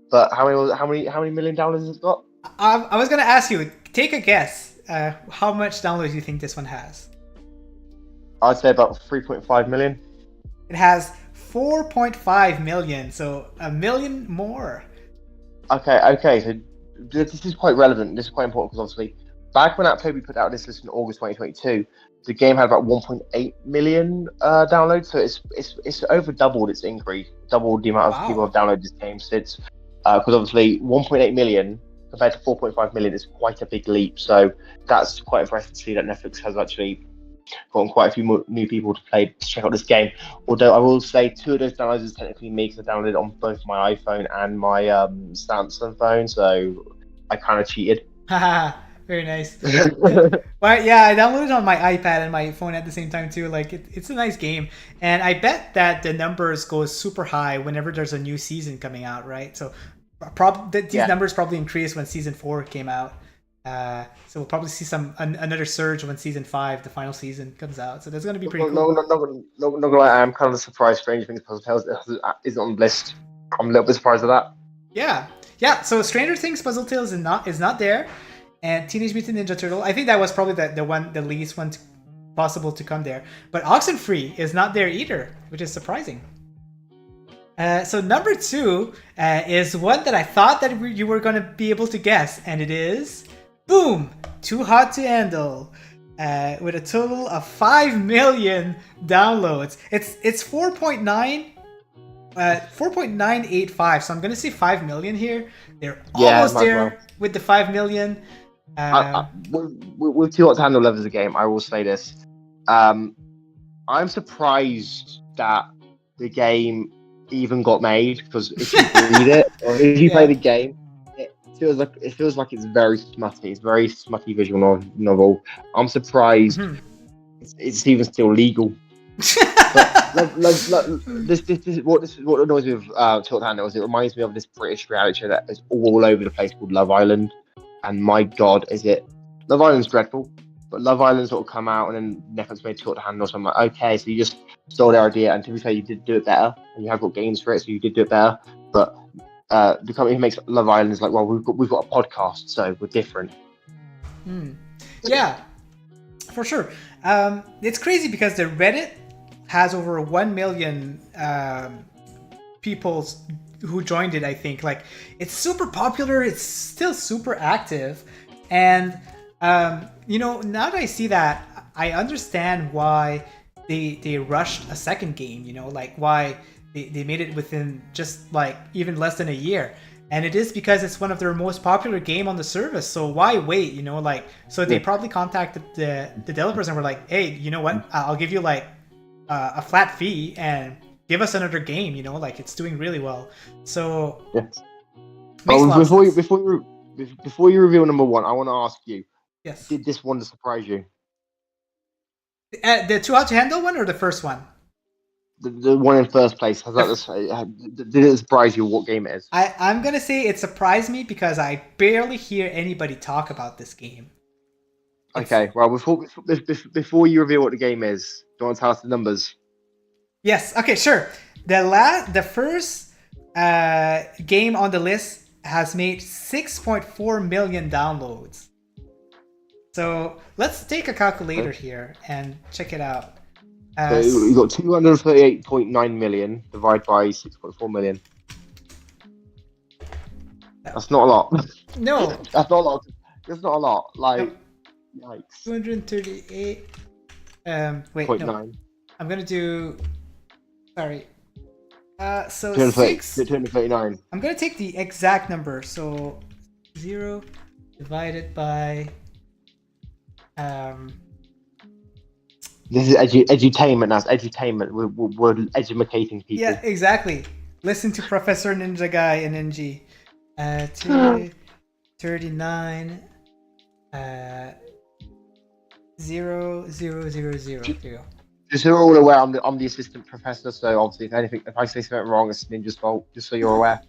But how many million downloads has it got? I was gonna ask you, take a guess. How much downloads do you think this one has? I'd say about 3.5 million. It has 4.5 million, so a million more. Okay. So this is quite relevant. This is quite important because obviously, back when Aptobi put out this list in August 2022, the game had about 1.8 million downloads. So it's over doubled its increase, doubled the amount of people have downloaded this game since. Because obviously, 1.8 million compared to 4.5 million is quite a big leap. So that's quite impressive to see that Netflix has actually gotten quite a few more new people to check out this game. Although I will say 2 of those downloads is technically me, because I downloaded it on both my iPhone and my Samsung phone, so I kind of cheated. Haha, very nice. Well, yeah, I downloaded it on my iPad and my phone at the same time too. Like it's a nice game, and I bet that the numbers go super high whenever there's a new season coming out, right? So these numbers probably increased when season 4 came out. So we'll probably see another surge when season 5, the final season, comes out. So that's going to be pretty cool. No, not gonna lie, I'm kind of surprised Stranger Things Puzzle Tales isn't on the list. I'm a little bit surprised at that. Yeah. So Stranger Things Puzzle Tales is not there, and Teenage Mutant Ninja Turtle. I think that was probably the least one possible to come there. But Oxenfree is not there either, which is surprising. So number 2 is one that I thought that you were going to be able to guess, and it is, boom, Too Hot to Handle, with a total of 5 million downloads. It's 4.985, so I'm going to say 5 million here. They're almost there with the 5 million. With Too Hot to Handle levels of game, I will say this. I'm surprised that the game even got made, because if you read it or if you play the game, it feels like it's very smutty. It's very smutty visual novel. I'm surprised it's even still legal. But this is what annoys me with Too Hot to Handle is it reminds me of this British reality show that is all over the place called Love Island, and my God, Love Island's dreadful. But Love Island sort of come out, and then Netflix made Too Hot to Handle. So I'm like, okay, so you just stole their idea, and to be fair, you did do it better, and you have got games for it, so you did do it better. But the company who makes Love Island is like, well, we've got a podcast, so we're different. Yeah, for sure. It's crazy because the Reddit has over 1 million people who joined it. I think like it's super popular. It's still super active, and now that I see that, I understand why they rushed a second game, like why they made it within just like even less than a year. And it is because it's one of their most popular game on the service. So why wait, so they probably contacted the developers and were like, hey, you know what? I'll give you like a flat fee and give us another game, like it's doing really well. So before you reveal number 1, I want to ask you, yes, did this one surprise you? The Too Hot to Handle one or the first one? The one in first place. Did it surprise you what game it is? I'm gonna say it surprised me because I barely hear anybody talk about this game. It's Okay, well, before you reveal what the game is, do you want to tell us the numbers? Yes. Okay. Sure. The first game on the list has made 6.4 million downloads. So let's take a calculator Okay. here and check it out. So you got 238.9 million divided by 6.4 million. That's not a lot. No, That's not a lot. That's not a lot. no, Like, yikes. 238. Wait, Point no. nine. I'm gonna do. Sorry. So 230, six. 239. I'm gonna take the exact number. So 0 divided by. This is edutainment now. It's edutainment. We're educating people. Yeah, exactly. Listen to Professor Ninja Guy in NG. 239. 0, 0, 0, 0. There you go. Just so we're all aware, I'm the assistant professor. So obviously, if I say something wrong, it's Ninja's fault. Just so you're aware.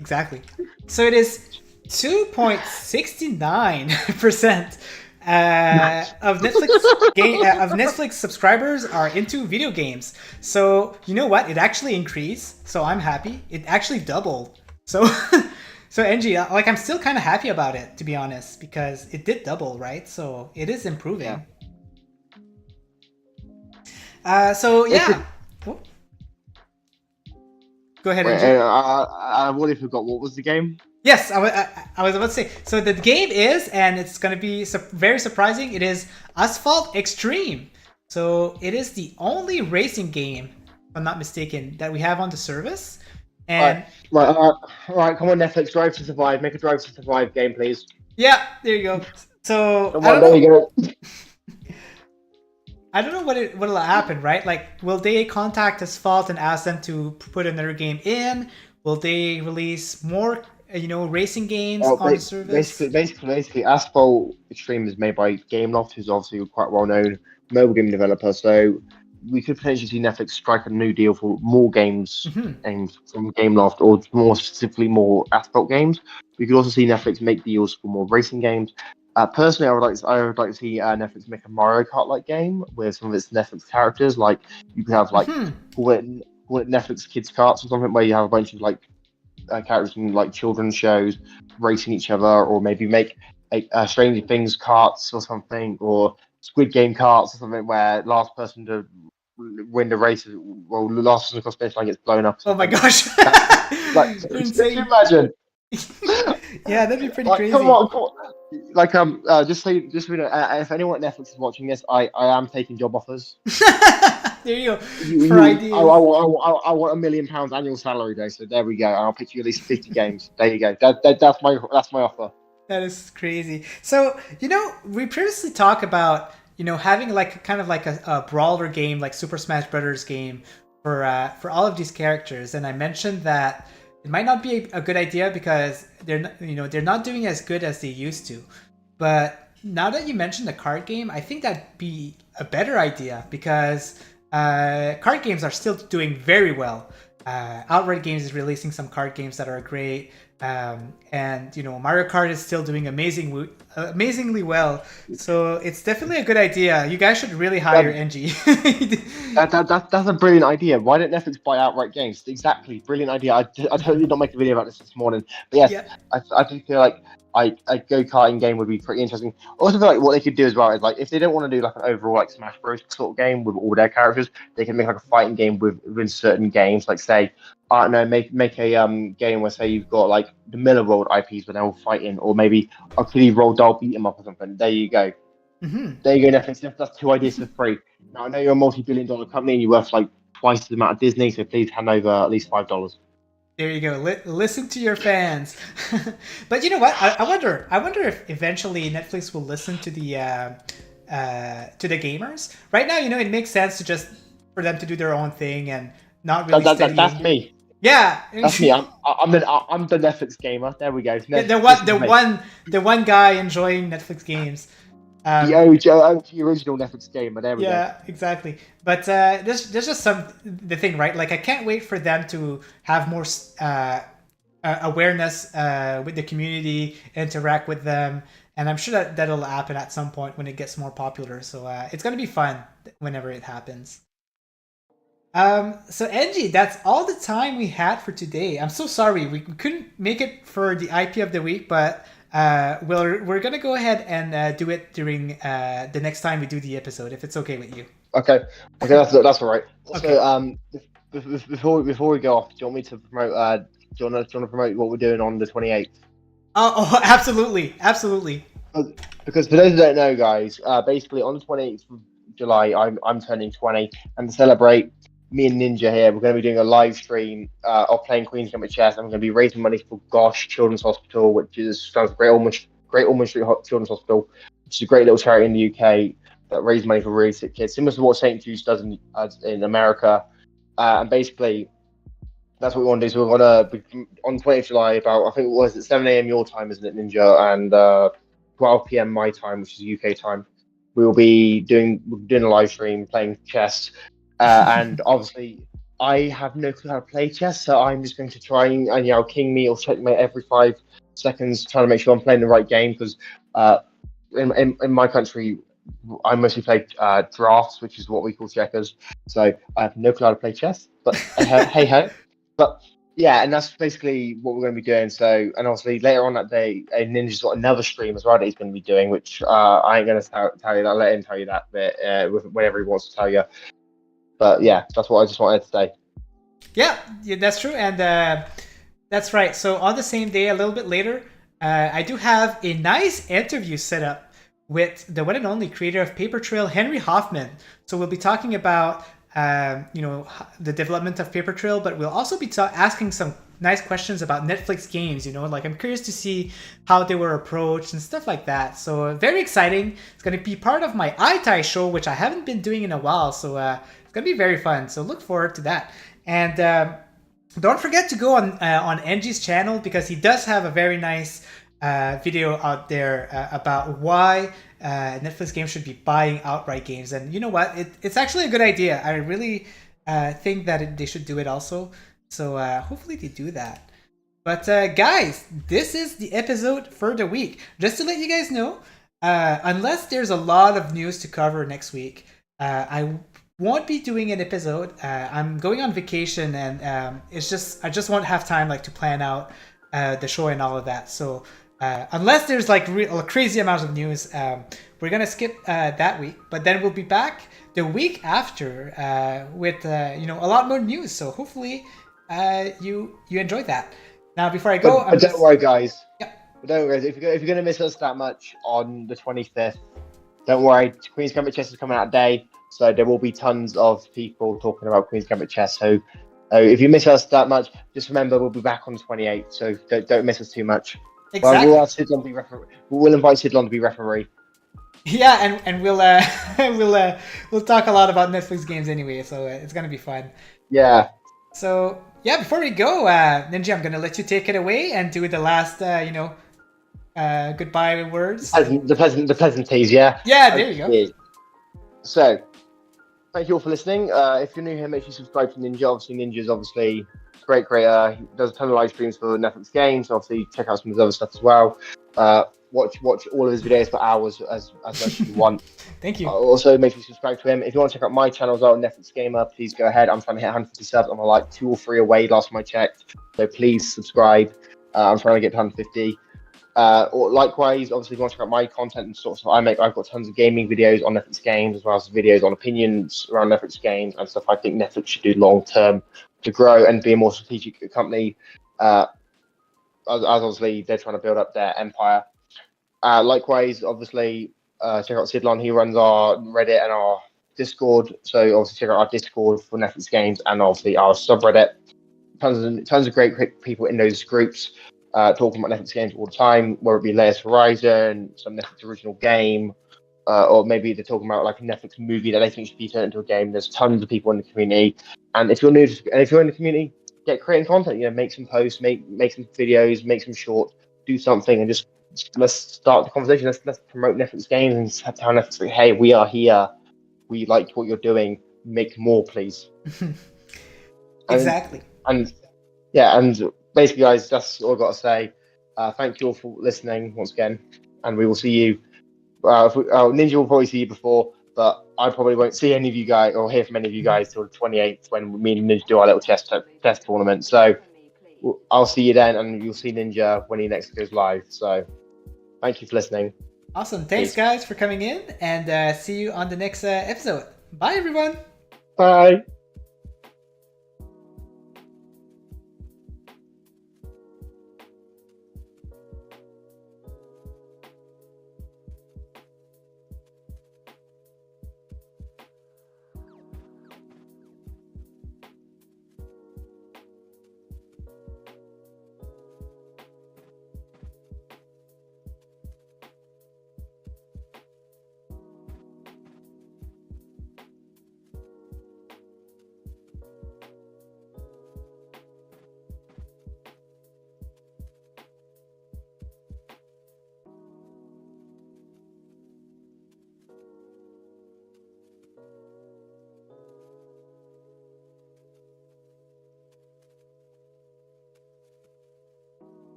Exactly. So it is 2.69% of Netflix subscribers are into video games. So you know what? It actually increased. So I'm happy. It actually doubled. So so NG, like I'm still kind of happy about it, to be honest, because it did double, right? So it is improving. Yeah. So yeah. Oh. Go ahead, Wait, NG. I've already forgot what was the game. Yes, I was about to say. So the game is, and it's going to be very surprising, it is Asphalt Extreme. So it is the only racing game, if I'm not mistaken, that we have on the service. And All right, come on, Netflix, Drive to Survive. Make a Drive to Survive game, please. yeah, there you go. So Come on, there you go. I don't know what'll happen, right? Like, will they contact Asphalt and ask them to put another game in? Will they release more, racing games on the service? Basically, Asphalt Extreme is made by Gameloft, who's obviously quite well known mobile game developer. So we could potentially see Netflix strike a new deal for more games aimed from Gameloft, or more specifically, more Asphalt games. We could also see Netflix make deals for more racing games. Personally, I would like to see Netflix make a Mario Kart-like game with some of its Netflix characters. Like you could have call it Netflix Kids Karts or something, where you have a bunch of characters from like children's shows racing each other, or maybe make Stranger Things karts or something, or Squid Game karts or something, where last person to win the race, well, the last person across the finish line gets blown up. Oh my gosh! You're insane. Can you imagine? Yeah, that'd be pretty crazy. Come on. Just so you know, if anyone at Netflix is watching this, I am taking job offers. There you go. For ideas. I want £1 million annual salary day. So there we go. I'll pitch you at least 50 games. There you go. That's my offer. That is crazy. So we previously talked about having kind of like a brawler game, like Super Smash Brothers game for all of these characters, and I mentioned that it might not be a good idea because they're not doing as good as they used to. But now that you mentioned the card game, I think that'd be a better idea because card games are still doing very well. Outright Games is releasing some card games that are great, and Mario Kart is still doing amazingly well. So it's definitely a good idea. You guys should really hire NG. That's a brilliant idea. Why don't Netflix buy Outright Games? Exactly, brilliant idea. I totally did not make a video about this morning, but yes, Yeah. I do feel like a go-karting game would be pretty interesting. I also feel like what they could do as well is like if they don't want to do like an overall like Smash Bros sort of game with all their characters, they can make like a fighting game within certain games. Like say, I don't know, make a game where say you've got like the Miller World IPs where they're all fighting, or maybe a Kitty Roll Doll beat 'em up or something. There you go. There you go, Netflix. That's 2 ideas for free. Now I know you're a multi-billion-dollar company and you're worth like twice the amount of Disney, so please hand over at least $5. There you go. Listen to your fans. But you know what? I wonder if eventually Netflix will listen to the gamers. Right now, it makes sense for them to do their own thing and not really studying. That's me. Yeah, that's me. I'm the Netflix gamer. There we go. The one guy enjoying Netflix games. The OG original Netflix gamer. There we go. Yeah, exactly. But there's just the thing, right? Like I can't wait for them to have more awareness with the community, interact with them, and I'm sure that that'll happen at some point when it gets more popular. So it's gonna be fun whenever it happens. So Angie, that's all the time we had for today. I'm so sorry we couldn't make it for the IP of the week, but we're gonna go ahead and do it during the next time we do the episode, if it's okay with you. Okay, okay, that's all right. Also, Okay. before we go off, do you want me to promote? Do you want to promote what we're doing on the 28th? Oh, absolutely, absolutely. Because for those who don't know, guys, basically on the 28th of July, I'm turning 20, and to celebrate, me and Ninja here, we're going to be doing a live stream of playing Queen's Gambit Chess. I'm going to be raising money for Gosh Children's Hospital, which stands for Great Ormond Street Children's Hospital, which is a great little charity in the UK that raises money for really sick kids, similar to what St. Jude's does in America. And basically, that's what we want to do. So we're gonna be on 20th of July, about I think it was at 7 a.m. your time, isn't it, Ninja? And 12 p.m. my time, which is UK time. We will be doing a live stream playing chess, and obviously I have no clue how to play chess, so I'm just going to try and king me or checkmate every 5 seconds, trying to make sure I'm playing the right game because in my country I mostly play drafts, which is what we call checkers. So I have no clue how to play chess, but hey ho. But yeah, and that's basically what we're going to be doing. So, and obviously later on that day, Ninja's got another stream as well that he's going to be doing, which I ain't going to tell you that. I'll let him tell you that bit whenever he wants to tell you. But yeah, that's what I just wanted to say. Yeah, that's true, and that's right. So on the same day, a little bit later, I do have a nice interview set up with the one and only creator of Paper Trail, Henry Hoffman. So we'll be talking about the development of Paper Trail, but we'll also be asking some nice questions about Netflix games. Like I'm curious to see how they were approached and stuff like that. So very exciting. It's going to be part of my iTai show, which I haven't been doing in a while. So it's going to be very fun. So look forward to that. And don't forget to go on NG's channel because he does have a very nice video out there about why Netflix games should be buying outright games. And you know what? It's actually a good idea. I really think that they should do it also. So hopefully they do that. But guys, this is the episode for the week. Just to let you guys know, unless there's a lot of news to cover next week, I won't be doing an episode. I'm going on vacation, and I just won't have time to plan out the show and all of that. So unless there's a crazy amount of news, we're gonna skip that week. But then we'll be back the week after with a lot more news. So hopefully you enjoyed that. Now before I go, but don't worry, guys. Yeah. But don't worry, if you're gonna miss us that much on the 25th, don't worry. Queen's Gambit Chess is coming out today. So there will be tons of people talking about Queen's Gambit Chess. So if you miss us that much, just remember we'll be back on the 28th. So don't miss us too much. Exactly. Well, we'll have Sidlon be referee. We'll invite Sidlon to be referee. Yeah, and we'll we'll talk a lot about Netflix games anyway. So it's gonna be fun. Yeah. So yeah, before we go, Ninja, I'm gonna let you take it away and do the last goodbye words. The pleasantries, yeah. Yeah, there you go. So, thank you all for listening. If you're new here, make sure you subscribe to Ninja. Obviously, Ninja's obviously great creator. He does a ton of live streams for Netflix games. Obviously, check out some of his other stuff as well. Watch all of his videos for hours as much as you want. Thank you. Also, make sure you subscribe to him. If you want to check out my channel as well, Netflix Gamer, please go ahead. I'm trying to hit 150 subs. I'm like 2 or 3 away last time I checked. So please subscribe. I'm trying to get to 150. Or likewise, obviously, if you want to check out my content and sort of I've got tons of gaming videos on Netflix games, as well as videos on opinions around Netflix games and stuff I think Netflix should do long term to grow and be a more strategic company. As obviously they're trying to build up their empire. Likewise, obviously, check out Sidlon. He runs our Reddit and our Discord. So obviously check out our Discord for Netflix games and obviously our subreddit. Tons of great people in those groups. Talking about Netflix games all the time, whether it be Layers Horizon, some Netflix original game, or maybe they're talking about like a Netflix movie that they think should be turned into a game. There's tons of people in the community, and if you're new and if you're in the community, get creating content. Make some posts, make some videos, make some shorts, do something, and just let's start the conversation. Let's promote Netflix games and tell Netflix, hey, we are here. We like what you're doing. Make more, please. Exactly. And yeah, and basically, guys, that's all I've got to say. Thank you all for listening once again, and we will see you. Ninja will probably see you before, but I probably won't see any of you guys or hear from any of you guys till the 28th when me and Ninja do our little test tournament. So I'll see you then, and you'll see Ninja when he next goes live. So thank you for listening. Awesome. Thanks, Peace. guys, for coming in, and see you on the next episode. Bye, everyone. Bye.